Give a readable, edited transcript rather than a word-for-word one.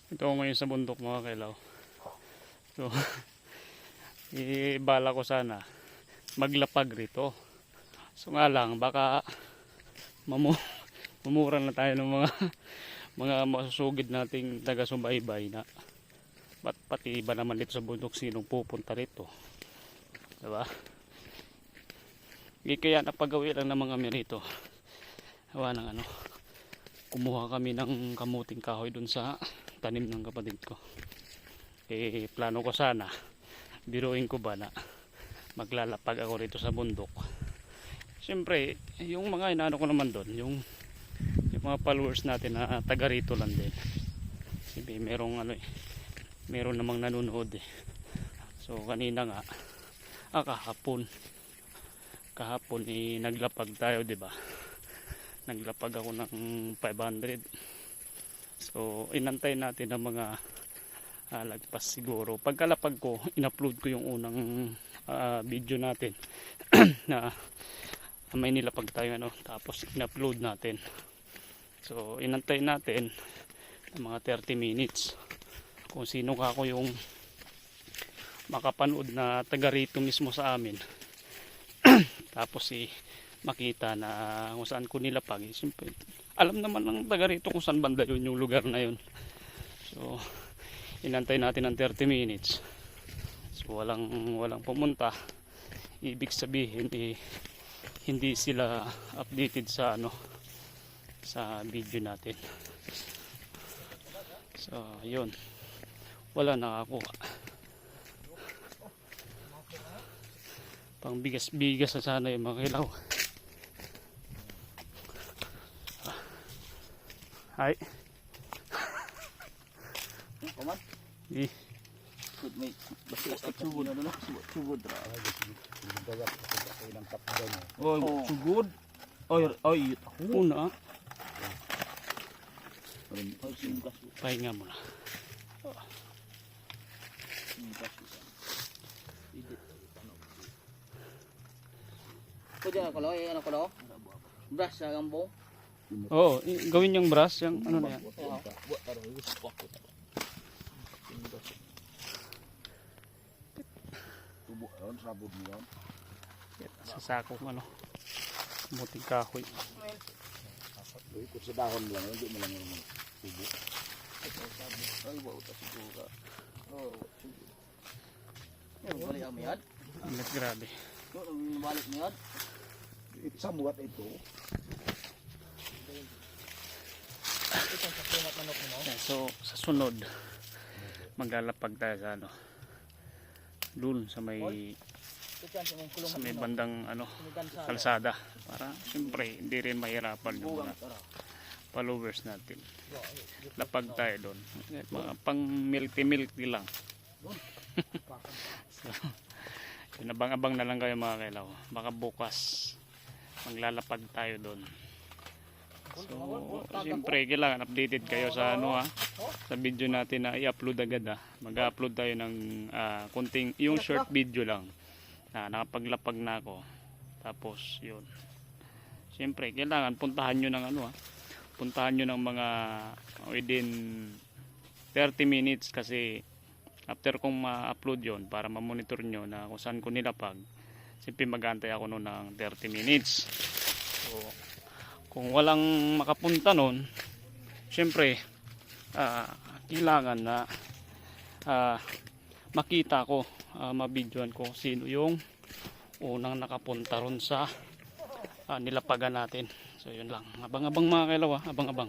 Ito ako ngayon sa bundok mga kailaw. So, ibala ko sana maglapag rito. So nga lang, baka mamura na tayo ng mga masusugid nating taga-subaybay na pati iba naman dito sa bundok sinong pupunta rito. Diba? Kaya napagawi lang naman kami rito. Hawa ng ano, kumuha kami ng kamuting kahoy dun sa tanim ng kapatid ko. Plano ko sana, biruin ko ba na maglalapag ako rito sa bundok. Siyempre, yung mga inaano ko naman doon, yung mga followers natin na taga rito lang din. Siyempre, meron namang nanonood eh. So kanina nga, kahapon naglapag tayo, 'di ba? Naglapag ako ng 500. So inantay natin ang mga lagpas siguro. Pagkalapag ko, in-upload ko yung unang video natin na may nilapag tayo tapos in-upload natin. So inantay natin ng mga 30 minutes. Kung sino ka ako yung makapanood na taga rito mismo sa amin. Tapos makita na kung saan ko nilapag. Siyempre, alam naman ng taga rito kung saan banda yun yung lugar na yun. So inantay natin ng 30 minutes. So walang pumunta. Ibig sabihin hindi sila updated sa sa video natin. So yun, wala nakakuha. Pang bigas na sana yung mga kilaw. Hi. Kuman? Eh, Good mate. Basta sugod na sugod ra. Oh, sugod. Oy, una. Ay, singkas. Pahinga muna. Kuya ko lo, ano ko lo? Brush sa gambong. Oo, gawin yung brush, yung ano na yan. Tubo ron, sabog niyon. Sa sakong muting kahoy. Kung sa dahon lang, hindi mo lang yung tubo. Ay, wow, ta siguro. Oh, siguro. Balik ang miyad. Grabe. Balik miyad. It's somewhat ito. Yan, so sa sunod maglalapag tayo sa dun sa may bandang kalsada para siyempre hindi rin mahirapan yung mga followers natin. Lapag tayo doon, mga pang milky lang. So yun, abang-abang na lang kayo mga kailaw, baka bukas maglalapag tayo doon. So siyempre kailangan updated kayo sa sa video natin na i-upload agad. Mag-upload tayo ng kunting, yung short video lang na nakapaglapag na ako. Tapos yun, siyempre kailangan puntahan nyo ng puntahan nyo ng mga within 30 minutes kasi after kong ma-upload yon para ma-monitor nyo na kung saan ko nilapag, siyempre mag-aantay ako noon ng 30 minutes. So kung walang makapunta nun, siyempre kailangan na makita ko, mabidyoan ko sino yung unang nakapunta ron sa nilapagan natin. So yun lang, abang-abang mga kailaw, abang-abang.